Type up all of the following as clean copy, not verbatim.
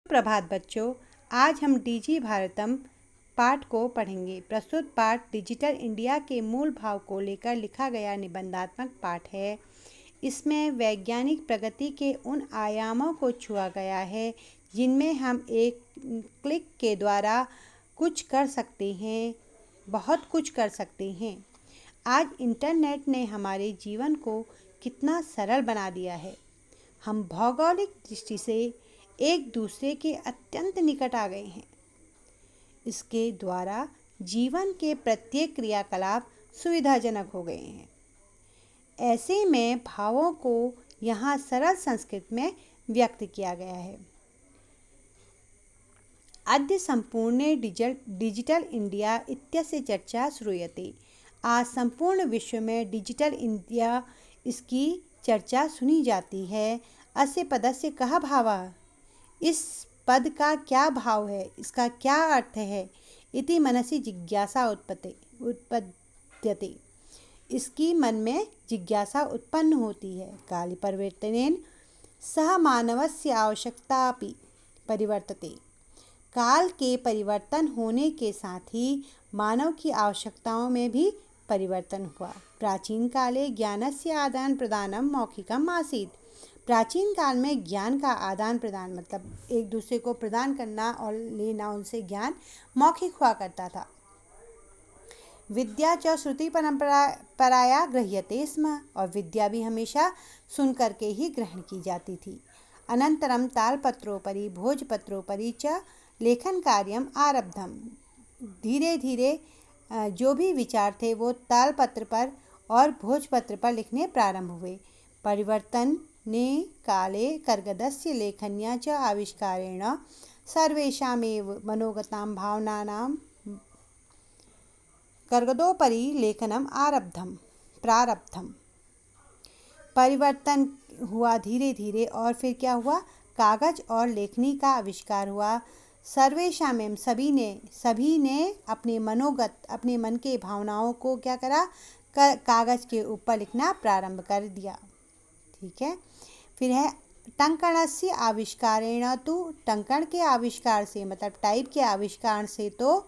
प्रभात बच्चों, आज हम डीजी भारतम पाठ को पढ़ेंगे। प्रस्तुत पाठ डिजिटल इंडिया के मूल भाव को लेकर लिखा गया निबंधात्मक पाठ है। इसमें वैज्ञानिक प्रगति के उन आयामों को छुआ गया है जिनमें हम एक क्लिक के द्वारा कुछ कर सकते हैं, बहुत कुछ कर सकते हैं। आज इंटरनेट ने हमारे जीवन को कितना सरल बना दिया है। हम भौगोलिक दृष्टि से एक दूसरे के अत्यंत निकट आ गए हैं। इसके द्वारा जीवन के प्रत्येक क्रियाकलाप सुविधाजनक हो गए हैं। ऐसे में भावों को यहाँ सरल संस्कृत में व्यक्त किया गया है। अद्य संपूर्णे डिजिटल इंडिया इत्यस्य चर्चा श्रूयते। आज संपूर्ण विश्व में डिजिटल इंडिया इसकी चर्चा सुनी जाती है। अस्य पदस्य कः भावः, इस पद का क्या भाव है, इसका क्या अर्थ है। इति मनसि जिज्ञासा उत्पद्यते, इसकी मन में जिज्ञासा उत्पन्न होती है। काल परिवर्तनेन सह मानवस्य आवश्यकता अपि परिवर्तते। काल के परिवर्तन होने के साथ ही मानव की आवश्यकताओं में भी परिवर्तन हुआ। प्राचीन काले ज्ञानस्य आदान प्रदानम मौखिकम आसीत्। प्राचीन काल में ज्ञान का आदान प्रदान मतलब एक दूसरे को प्रदान करना और लेना, उनसे ज्ञान मौखिक हुआ करता था। विद्या च श्रुति परंपराया गृह्यते स्म, और विद्या भी हमेशा सुन करके ही ग्रहण की जाती थी। अनंतरम तालपत्रोपरि भोजपत्रोपरि च लेखन कार्यम आरब्धम। धीरे धीरे जो भी विचार थे वो तालपत्र पर और भोजपत्र पर लिखने प्रारंभ हुए। परिवर्तन ने काले कर्गदस्य लेखन्या च आविष्कारेण सर्वेषामेव मनोगतां भावनानां कर्गदोपरि लेखनम प्रारब्धम। परिवर्तन हुआ धीरे धीरे और फिर क्या हुआ, कागज और लेखनी का आविष्कार हुआ। सर्वेषामेव सभी ने अपने मन के भावनाओं को क्या करा, कागज के ऊपर लिखना प्रारंभ कर दिया। ठीक है। फिर है टंकणस्य आविष्कारेण तु, टंकण के आविष्कार से मतलब टाइप के आविष्कार से तो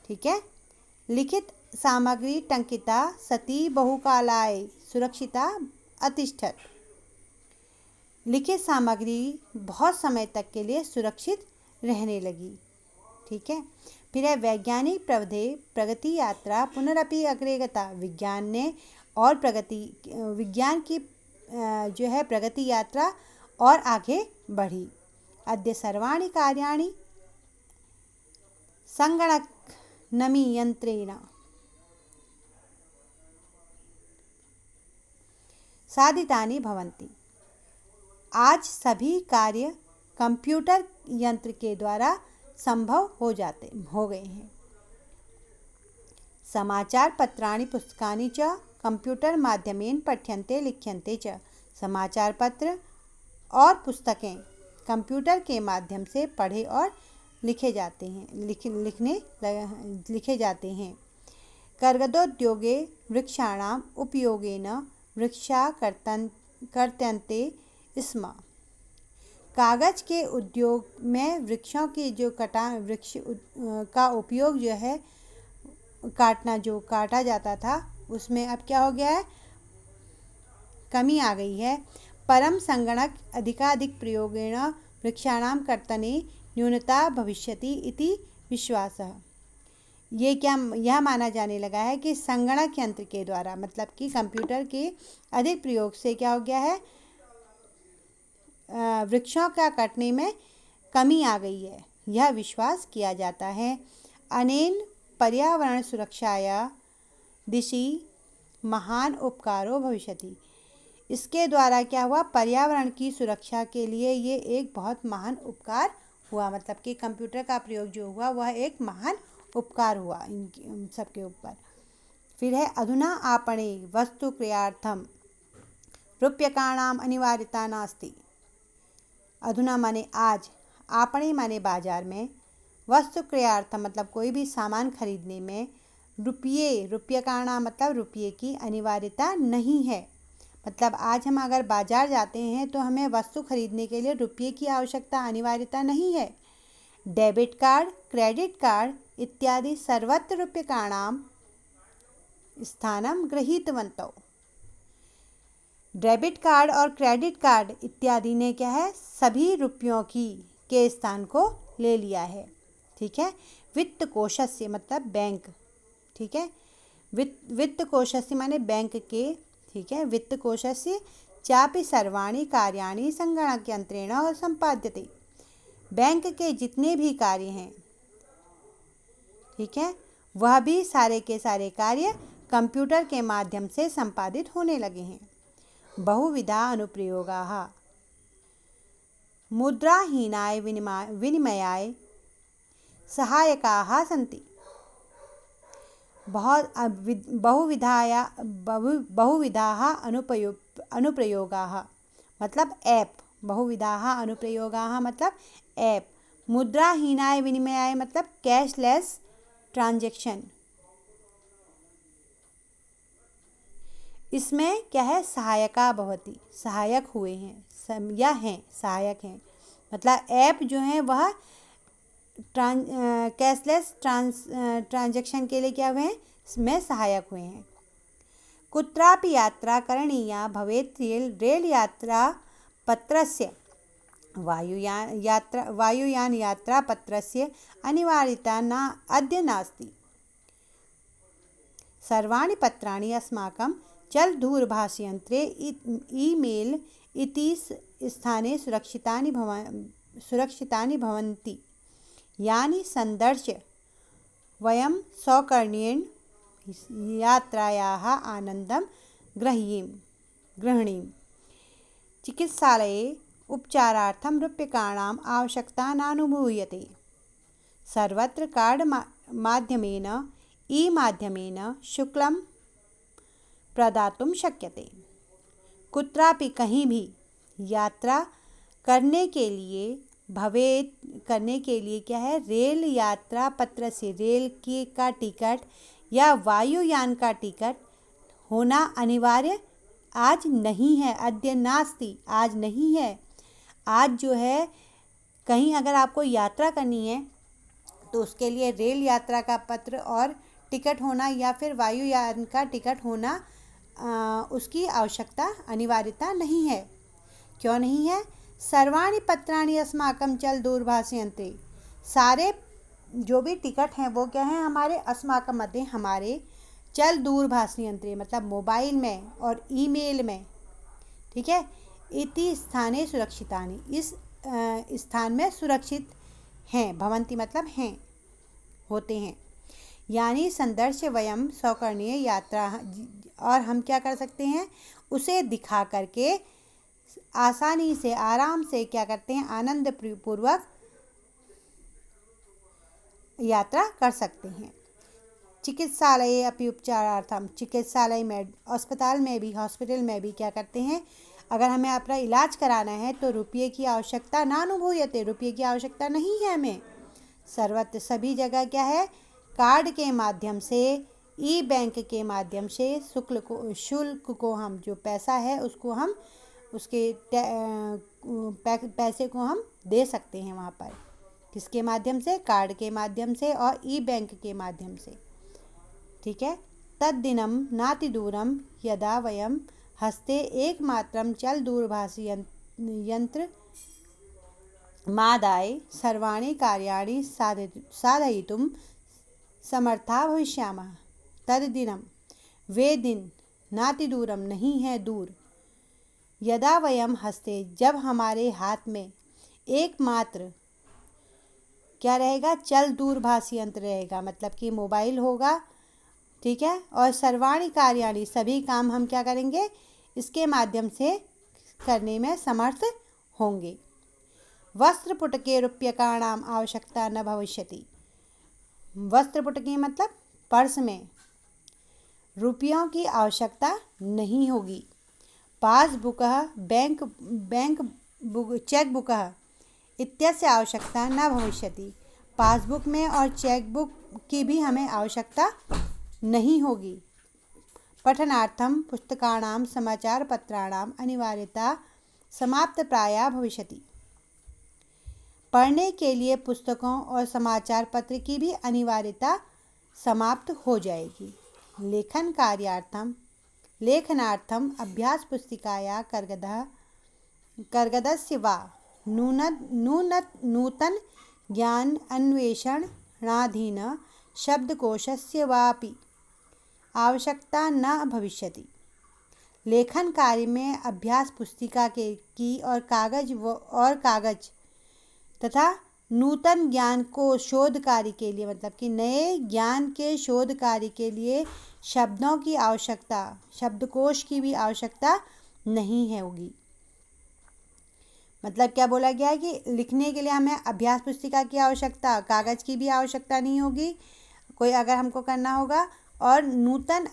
ठीक है, लिखित सामग्री टंकिता सती बहुकालाय सुरक्षिता अतिष्ठत। लिखित सामग्री बहुत समय तक के लिए सुरक्षित रहने लगी। ठीक है। फिर है वैज्ञानिक प्रगति यात्रा पुनरपि अग्रे गता। विज्ञान की जो है प्रगति यात्रा और आगे बढ़ी। अद्य सर्वाणि कार्याणि संगणक नमी यंत्रेण साधितानि भवन्ति। आज सभी कार्य कंप्यूटर यंत्र के द्वारा संभव हो गए हैं। समाचार पत्राणि पुस्तकानि च कंप्यूटर माध्यमेन पठ्यन्ते लिख्यन्ते च। समाचार पत्र और पुस्तकें कंप्यूटर के माध्यम से पढ़े और लिखे जाते हैं। कर्गदोद्योगे वृक्षाणाम उपयोगेन वृक्षा कर्तन्ते स्म। कागज के उद्योग में वृक्षों की वृक्ष का उपयोग जो है काटा जाता था, उसमें अब क्या हो गया है, कमी आ गई है। परम संगणक अधिकाधिक प्रयोगेण वृक्षाणां कर्तने न्यूनता भविष्यति इति विश्वासः। यह माना जाने लगा है कि संगणक यंत्र के द्वारा मतलब कि कंप्यूटर के अधिक प्रयोग से क्या हो गया है, वृक्षों का कटने में कमी आ गई है, यह विश्वास किया जाता है। अनेन पर्यावरण सुरक्षाया दिशि महान उपकारो भविष्यति। इसके द्वारा क्या हुआ, पर्यावरण की सुरक्षा के लिए ये एक बहुत महान उपकार हुआ। मतलब कि कंप्यूटर का प्रयोग जो हुआ वह एक महान उपकार हुआ इन सबके ऊपर। फिर है अधुना आपणे वस्तु क्रयार्थम रूप्यकाणाम अनिवार्यता नास्ति। अधुना माने आज, आपणे माने बाजार में, वस्तु क्रयार्थम मतलब कोई भी सामान खरीदने में, रूप्यकाणा मतलब रुपये की अनिवार्यता नहीं है। मतलब आज हम अगर बाजार जाते हैं तो हमें वस्तु खरीदने के लिए रुपये की आवश्यकता अनिवार्यता नहीं है। डेबिट कार्ड, क्रेडिट कार्ड इत्यादि सर्वत्र रूप्यकाणां स्थानं गृहीतवन्तौ। डेबिट कार्ड और क्रेडिट कार्ड इत्यादि ने क्या है, सभी रुपयों की के स्थान को ले लिया है। ठीक है। वित्त कोशस्य मतलब बैंक। ठीक है। वित्त कोशस्य माने बैंक के। ठीक है। वित्त कोशस्य चापि सर्वाणि कार्याणि संगणकयंत्रेण और संपाद्यते। बैंक के जितने भी कार्य हैं, ठीक है, वह भी सारे के सारे कार्य कंप्यूटर के माध्यम से संपादित होने लगे हैं। बहुविधा अनुप्रयोगाः मुद्राहीनाय विनिमयाय सहायकाः सन्ति। बहुविधाः अनुप्रयोगाः मतलब ऐप। बहुविधाः अनुप्रयोगाः मतलब ऐप। मुद्राहीनाय विनिमयाय मतलब कैशलेस ट्रांजैक्शन। इसमें क्या है, सहायका भवति, सहायक हुए हैं या हैं, सहायक हैं। मतलब ऐप जो है वह कैशलेस ट्रांजैक्शन के लिए क्या हुए हैं, इसमें सहायक हुए हैं। कुत्रापि यात्रा करणीया भवेत् रेल यात्रा पत्रस्य वायुयान यात्रा पत्रस्य अनिवार्यता न अद्य नास्ति। सर्वाणि पत्राणि अस्माकं चलदूरभाषयन्त्रे ईमेल इति स्थाने सुरक्षितानि भवन्ति, यानि सन्दर्श्य वयं सौकर्येण यात्रायाः आनन्दं गृह्णीमः। चिकित्सालये उपचारार्थं रूप्यकाणाम् आवश्यकता नानुभूयते। सर्वत्र कार्ड माध्यमेन ई-माध्यमेन शुल्कं प्रदातुं शक्यते। कुत्रापि कहीं भी यात्रा करने के लिए क्या है, रेल यात्रा पत्र से रेल का टिकट या वायुयान का टिकट होना अनिवार्य आज नहीं है। अद्य नास्ति, आज नहीं है। आज जो है, कहीं अगर आपको यात्रा करनी है तो उसके लिए रेल यात्रा का पत्र और टिकट होना या फिर वायुयान का टिकट होना उसकी आवश्यकता अनिवार्यता नहीं है। क्यों नहीं है? सर्वाणि पत्राणि अस्माकं चल दूरभाषयन्त्रे। सारे जो भी टिकट हैं वो क्या हैं, हमारे अस्माकं मध्ये हमारे चल दूरभाषयन्त्रे मतलब मोबाइल में और ईमेल में। ठीक है। इति स्थाने सुरक्षितानि, इस स्थान में सुरक्षित हैं। भवन्ति मतलब हैं, होते हैं। यानी संदर्श वयम सौकर्णीय यात्रा, और हम क्या कर सकते हैं, उसे दिखा करके आसानी से आराम से क्या करते हैं, आनंद पूर्वक यात्रा कर सकते हैं। चिकित्सालय अपि उपचारार्थम, चिकित्सालय में, अस्पताल में भी, हॉस्पिटल में भी क्या करते हैं, अगर हमें अपना इलाज कराना है तो रुपये की आवश्यकता नानुभूयते, रुपये की आवश्यकता नहीं है हमें। सर्वत्र सभी जगह क्या है, कार्ड के माध्यम से, ई बैंक के माध्यम से शुल्क को हम, जो पैसा है उसको हम, उसके पैसे को हम दे सकते हैं वहाँ पर। किसके माध्यम से? कार्ड के माध्यम से और ई बैंक के माध्यम से। ठीक है। तद्दिनं नातिदूरं यदा वयं हस्ते एकमात्रं चल दूरभाषी यंत्र मादाय सर्वाणि कार्याणि साधयितुं समर्था भविष्यामः। तद्दिनं, वे दिन, नातिदूरम नहीं है दूर, यदा वयम हस्ते जब हमारे हाथ में एकमात्र क्या रहेगा, चल दूरभाषी यंत्र रहेगा, मतलब कि मोबाइल होगा। ठीक है। और सर्वाणि कार्याणि सभी काम हम क्या करेंगे, इसके माध्यम से करने में समर्थ होंगे। वस्त्रपुटके रूप्यकाणाम आवश्यकता न भविष्यति। वस्त्रपुटके मतलब पर्स में रुपयों की आवश्यकता नहीं होगी। Passbook bank book cheque book इत्यस्य आवश्यकता न भविष्यति। पासबुक में और चेक बुक की भी हमें आवश्यकता नहीं होगी। पठनार्थं पुस्तकानां समाचारपत्राणाम् अनिवार्यता समाप्तप्राया भविष्यति। पढ़ने के लिए पुस्तकों और समाचार पत्र की भी अनिवार्यता समाप्त हो जाएगी। लेखनार्थम अभ्यास पुस्तिकाया कर्गदस्य वा नूतन ज्ञान अन्वेषणाधीन शब्दकोशस्य वापि आवश्यकता न भविष्यति। लेखन कार्य में अभ्यास पुस्तिका की और कागज तथा नूतन ज्ञान को शोध कार्य के लिए, मतलब कि नए ज्ञान के शोध कार्य के लिए शब्दों की आवश्यकता, शब्दकोश की भी आवश्यकता नहीं है होगी। मतलब क्या बोला गया है कि लिखने के लिए हमें अभ्यास पुस्तिका की आवश्यकता, कागज़ की भी आवश्यकता नहीं होगी कोई अगर हमको करना होगा, और नूतन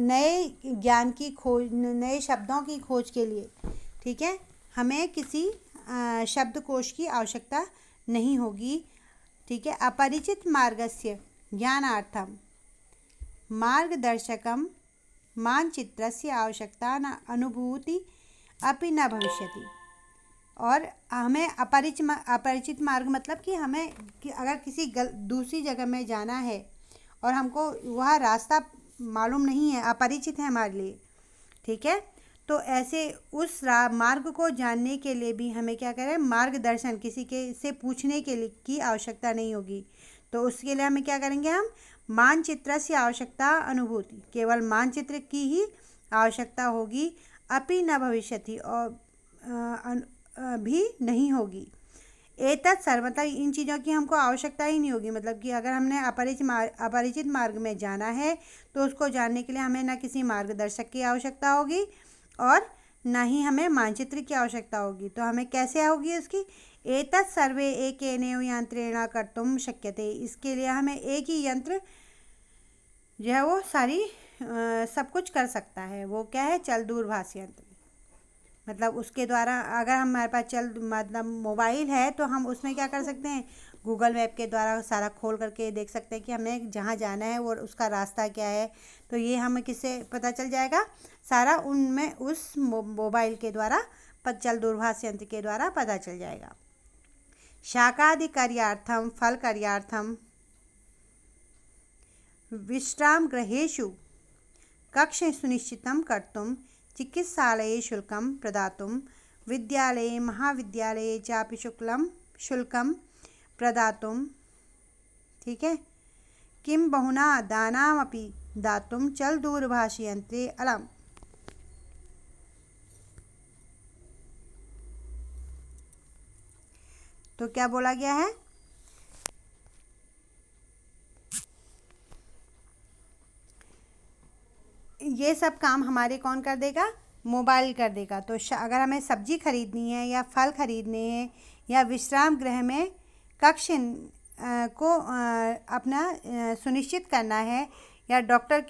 नए ज्ञान की खोज, नए शब्दों की खोज के लिए, ठीक है, हमें किसी शब्दकोश की आवश्यकता नहीं होगी। ठीक है। अपरिचित मार्गस्य ज्ञानार्थम मार्गदर्शकम मानचित्रस्य आवश्यकता न अनुभूति अपि न भविष्यति। और हमें अपरिचित मार्ग मतलब कि हमें अगर किसी दूसरी जगह में जाना है और हमको वह रास्ता मालूम नहीं है, अपरिचित है हमारे लिए, ठीक है, तो ऐसे उस मार्ग को जानने के लिए भी हमें क्या करें, मार्गदर्शन किसी के से पूछने के लिए की आवश्यकता नहीं होगी। तो उसके लिए हमें क्या करेंगे, हम मानचित्र से आवश्यकता अनुभूति, केवल मानचित्र की ही आवश्यकता होगी, अपि न भविष्यति, और भी नहीं होगी। एतत् सर्वथा, इन चीज़ों की हमको आवश्यकता ही नहीं होगी। मतलब कि अगर हमने अपरिचित मार्ग में जाना है तो उसको जानने के लिए हमें न किसी मार्गदर्शक की आवश्यकता होगी और न ही हमें मानचित्र की आवश्यकता होगी। तो हमें कैसे होगी उसकी, एतत् सर्वे एकेनैव यंत्रेण कर्तुं शक्यते। इसके लिए हमें एक ही यंत्र जो है वो सारी सब कुछ कर सकता है। वो क्या है, चल दूरभाष यंत्र। मतलब उसके द्वारा अगर हमारे पास मतलब मोबाइल है तो हम उसमें क्या कर सकते हैं, गूगल मैप के द्वारा सारा खोल करके देख सकते हैं कि हमें जहाँ जाना है और उसका रास्ता क्या है। तो ये हमें किससे पता चल जाएगा, सारा उनमें उस मोबाइल के द्वारा चल दूरभाष यंत्र के द्वारा पता चल जाएगा। शाकादि कार्यार्थम फल कार्यार्थम विश्राम गृहेषु कक्ष सुनिश्चितं कर्तुं चिकित्सालये शुल्कं प्रदातुं विद्यालये महाविद्यालये चापि शुल्कं प्रदातुं, ठीक है, किं बहुना दानामपि दातुं चल दूरभाष यंत्रे अलम्। तो क्या बोला गया है, ये सब काम हमारे कौन कर देगा, मोबाइल कर देगा। तो अगर हमें सब्जी खरीदनी है या फल खरीदने हैं या विश्राम गृह में कक्ष को अपना सुनिश्चित करना है या डॉक्टर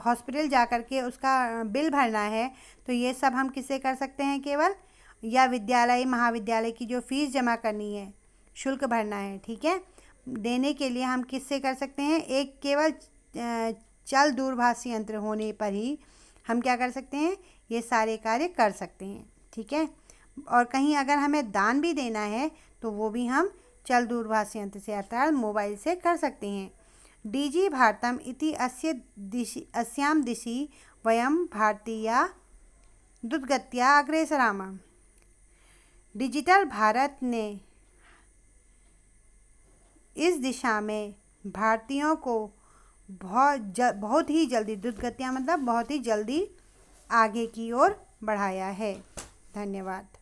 हॉस्पिटल जा कर के उसका बिल भरना है, तो ये सब हम किससे कर सकते हैं, केवल, या विद्यालय महाविद्यालय की जो फीस जमा करनी है, शुल्क भरना है, ठीक है, देने के लिए हम किससे कर सकते हैं, एक केवल चल दूरभाष यंत्र होने पर ही हम क्या कर सकते हैं, ये सारे कार्य कर सकते हैं, ठीक है। और कहीं अगर हमें दान भी देना है तो वो भी हम चल दूरभाष यंत्र से अर्थात मोबाइल से कर सकते हैं। डीजी भारतम इति अस्याम दिशि वयम भारतीया द्रुतगत्या अग्रेसरामः। डिजिटल भारत ने इस दिशा में भारतीयों को बहुत ही जल्दी, द्रुतगत्या मतलब बहुत ही जल्दी आगे की ओर बढ़ाया है। धन्यवाद।